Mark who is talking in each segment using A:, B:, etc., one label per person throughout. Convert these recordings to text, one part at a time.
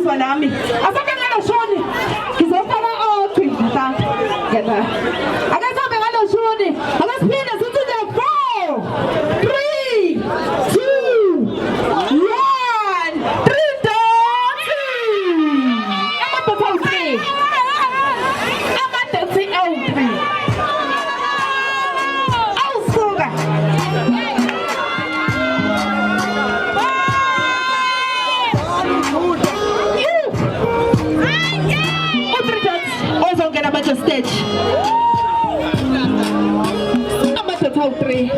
A: izwa nami. Asake ngalo shoni. Ngizofaka oqhi mtata. Ngena. Akasabe ngalo shoni. Akasiphinde sithi the 4 3 2 1 3 dance. Amaphatha u3. Amadance u3. Awusuka. Stage. I'm at the top 3.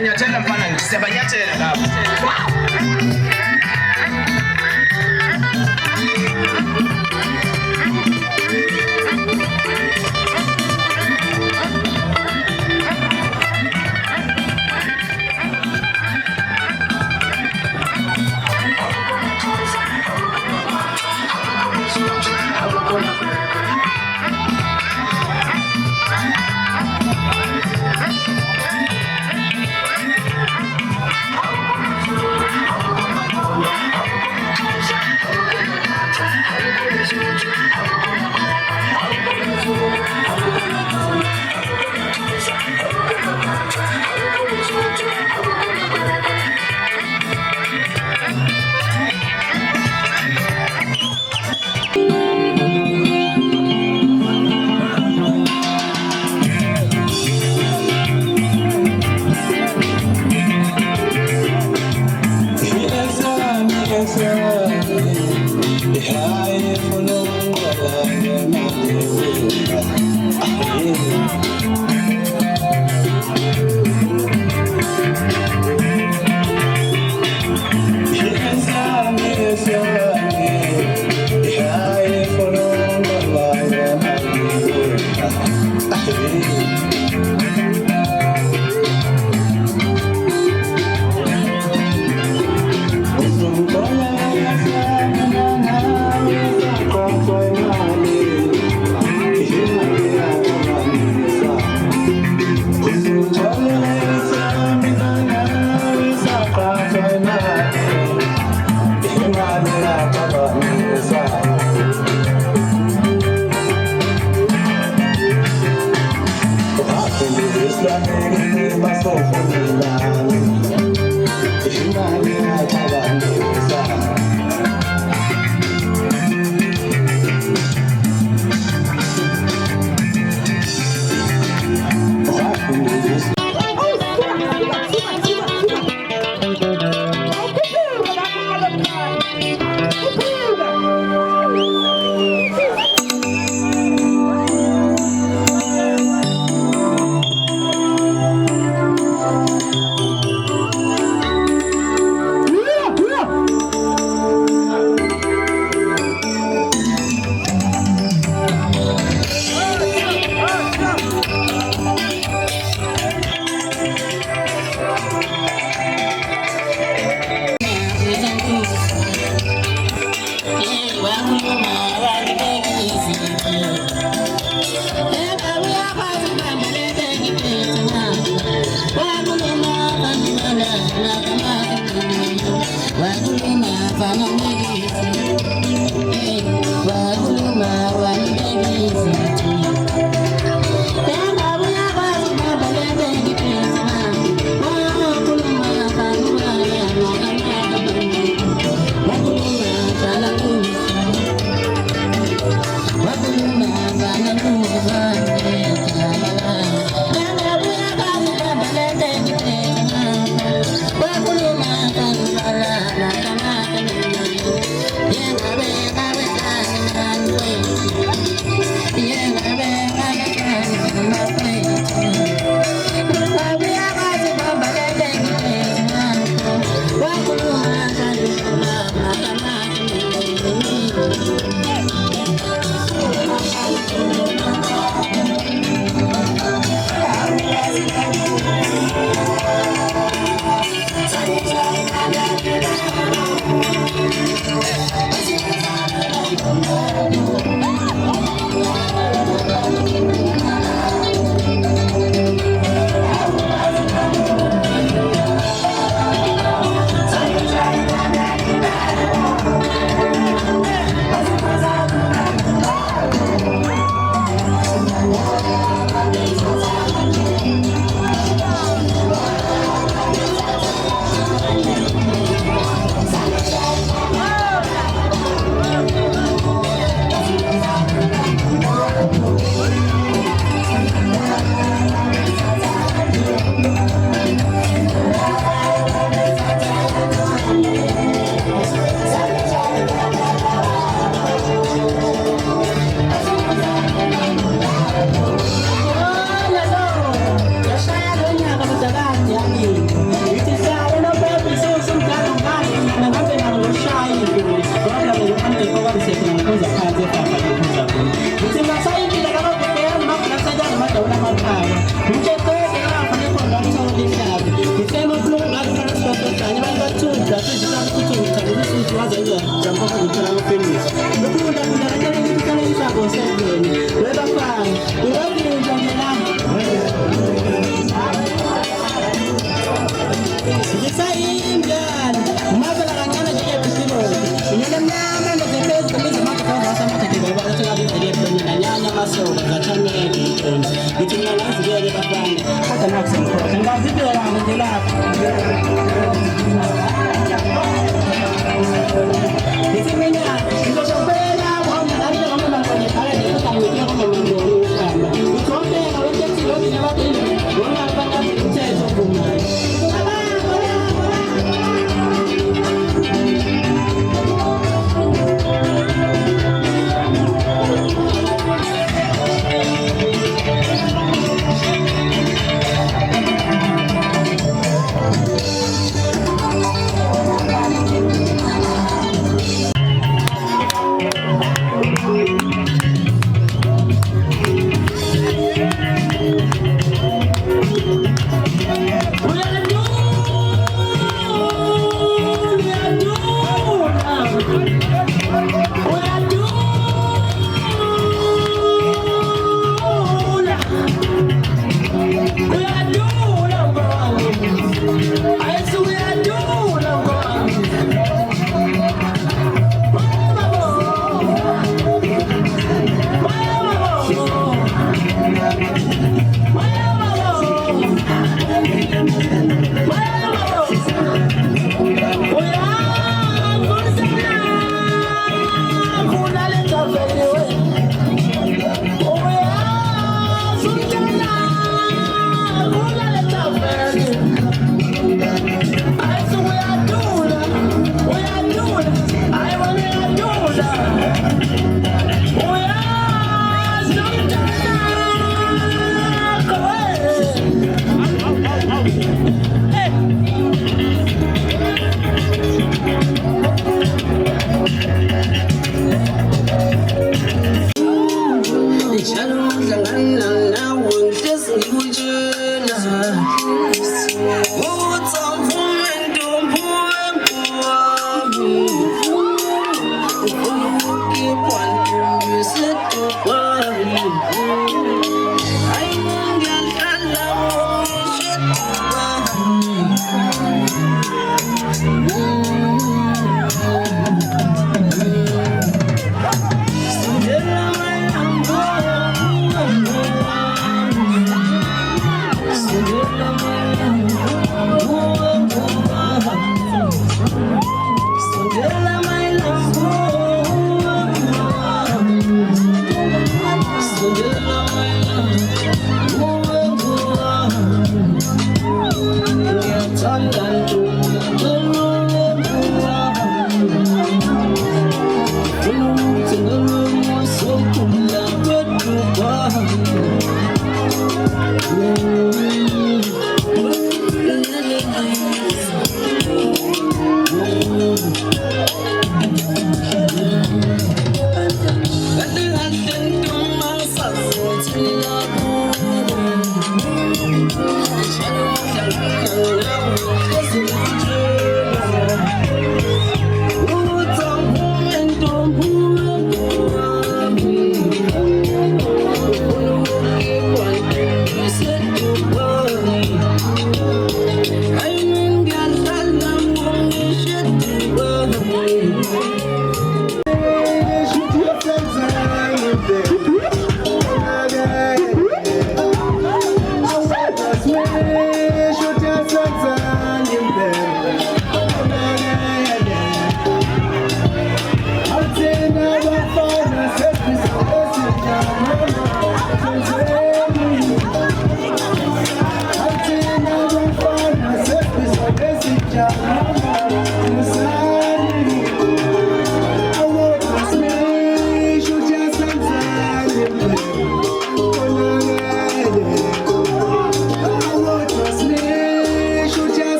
B: Nyathela mfana ngisebanyathela lapho.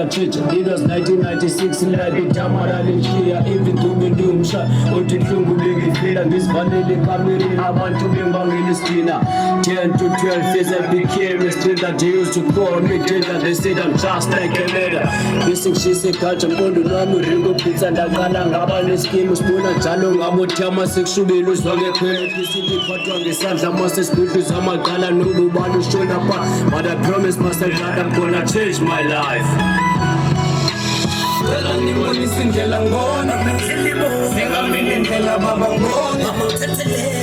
C: It was 1996 la bitamara likia even tumindumsha utinhlungu lingifila ngisivandele kamereni abantu bengbangelistina 10 to 12 years I became a street that they used to call me Jada. They said I'm just like a leader. Missing she said culture mpondo nami ringo pizza ndaqala ngaba neskim sibona njalo ngabothama sekushubela uzwake khona isiphi phathwa ngesandla mase sibhudu zamaqala nobubani shona pa but I promise myself that I'm gonna change my life. Indlela ngona singamile indlela baba ngona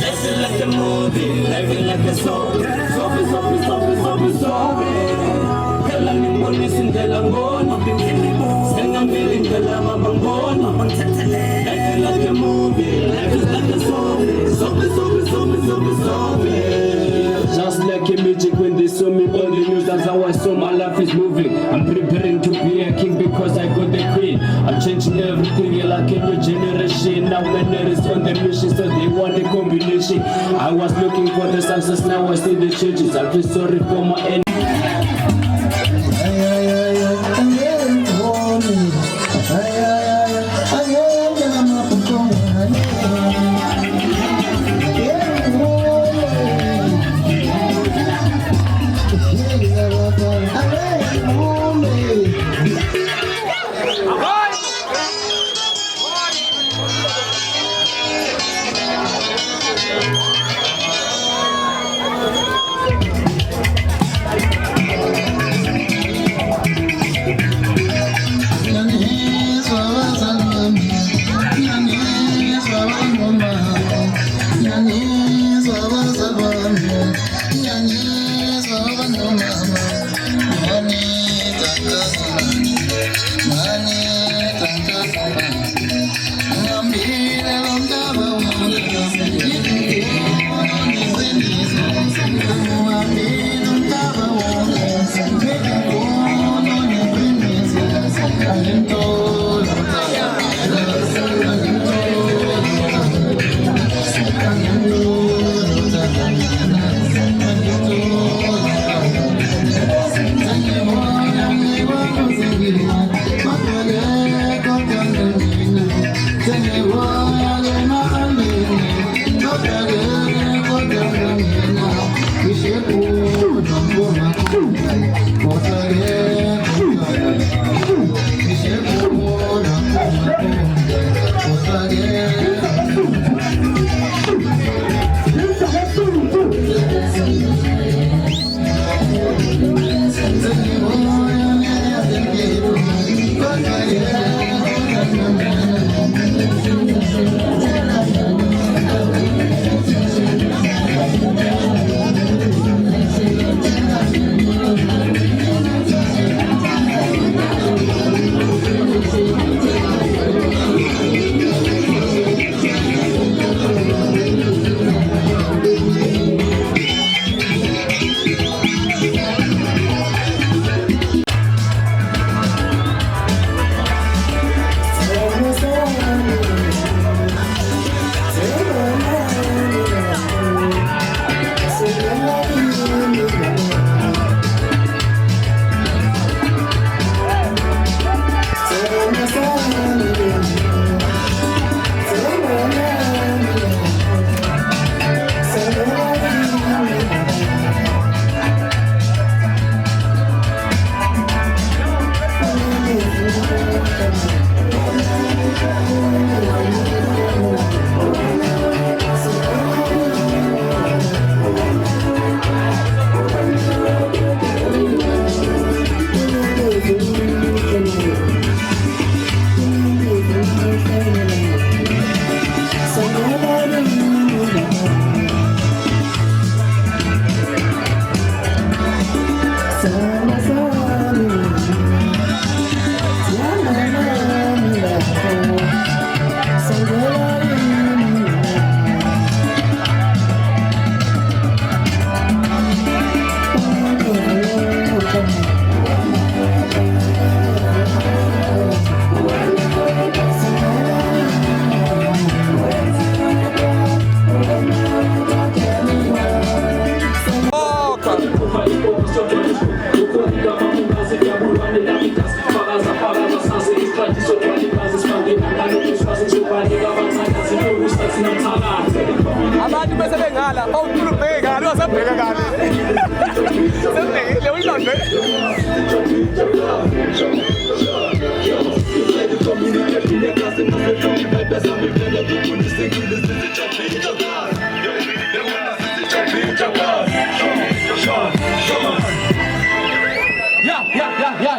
C: life like a movie, life like a song. Phela ngibonisa indlela ngona singamile indlela baba ngona life like a movie, life like a song. Just like a magic when they saw me on the news, that's how I saw my life is moving. I'm preparing to be a king because I got the queen. I'm changing everything like a new generation. Now when there is on the mission, so they want a combination. I was looking for the success, now I see the changes. I feel sorry for my enemy.
D: bese bengala bawuthula ubhekala wasabheka kabi sebhekile uyilonde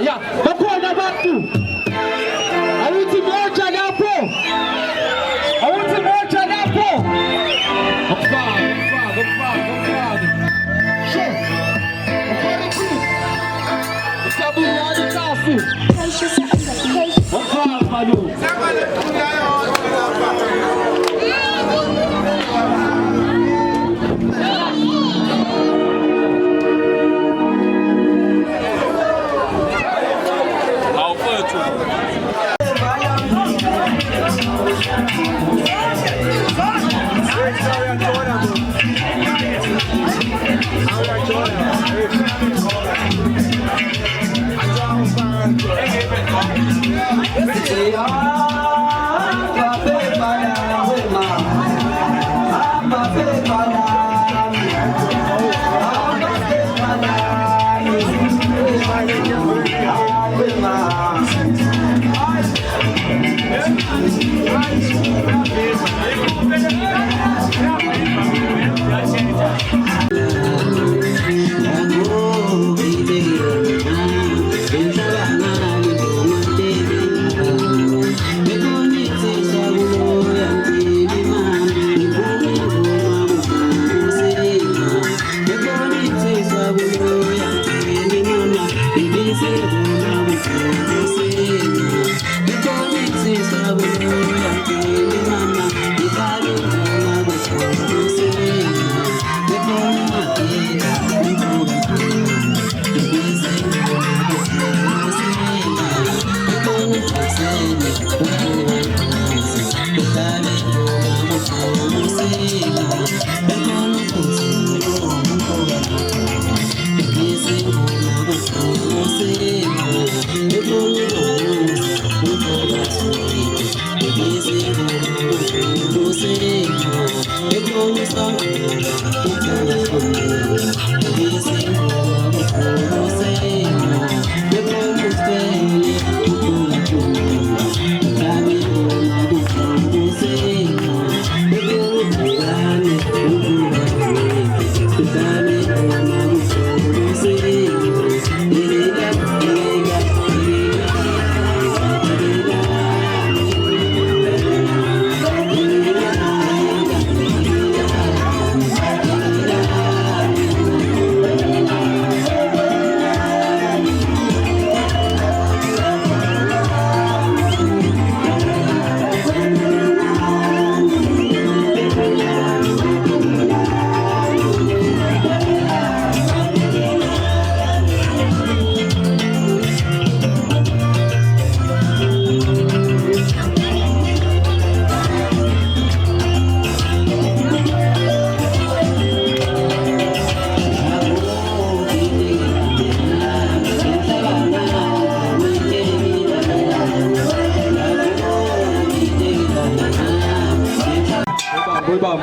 C: Ya. Bakhona abantu. Awuthi moja lapho. Ukufaka. Sure. Usabuyani kafu. Ukufaka manje.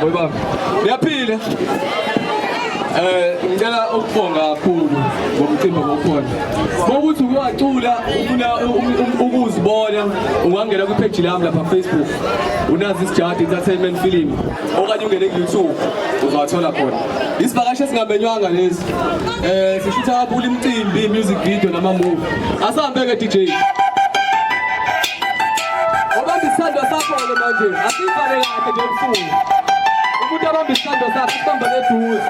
D: Boybam. Niyaphila. Ngicela ukubonga kakhulu ngomcimbi okhona. Bokuthi ukwacula ufuna ukuzibona ungangena ku page lami lapha Facebook. Unazi isijadi entertainment film. Okanye ungene ku YouTube uzawathola khona. Isivakashe singamenywanga lezi. Sishutha kakhulu imicimbi, music video nama movie. Asambe ke DJ. Obamba isandwa sakho lo manje. Asivale kahle nje umfundo. Umuntu abamba isandwa sakho sihamba leduze.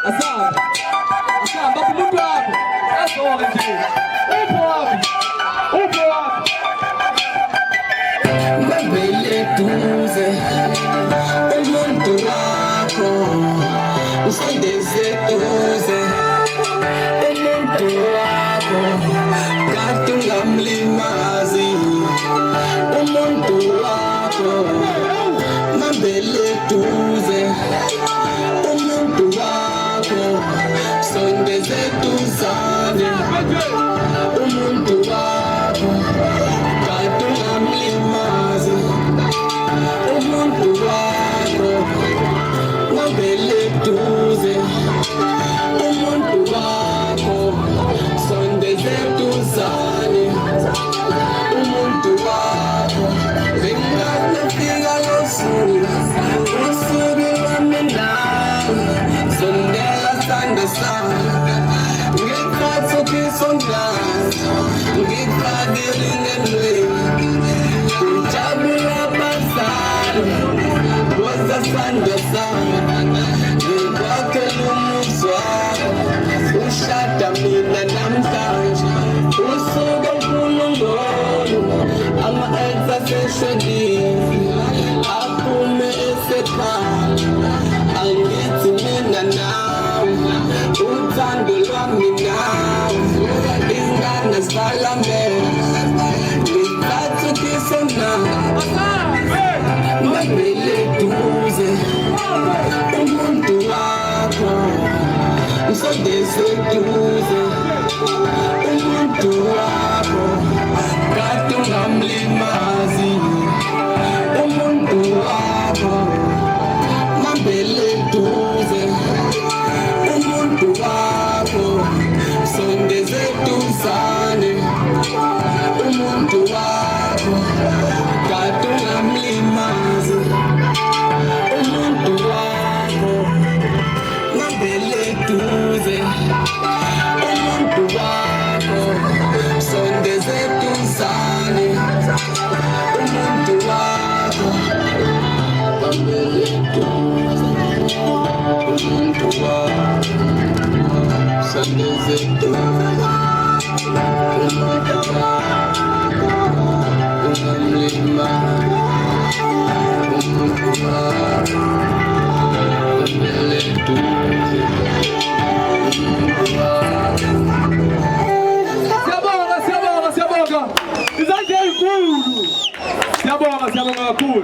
D: Asamba umuntu wakho. Ezoke nje. Upho wakho.
E: Ngabele duze. Umuntu wakho. Usindeze duze. Umuntu wakho. Kade ungamlimazi. Umuntu wakho. Ngabele duze. Umuntu wakho. Sondeze duzane. Umuntu wakho. Kade ungamlimazi. Umuntu wakho. ngikwakhela umuzwa ushada mina namhlanje usuke uNkulunkulu ama-ex aseshadile aphume esekhaya angithi mina nawe uthando lwami nawe izingane zibalamela ngithatha ukise nawe mabele duze umuntu wakho usondeze duze umuntu wakho kade ungamlimazi umuntu wakho mabele duze umuntu wakho sondeze duzane umuntu wakho kade ungamlimazi umuntu wakho mabele duze umuntu wakho sondeze duzane umuntu wakho mabele duze umuntu wakho sondeze duzane umuntu wakho ungamlimazi umuntu wakho mabele duze umuntu wakho.
D: Siyabonga izandla ezinkulu. Siyabonga kakhulu.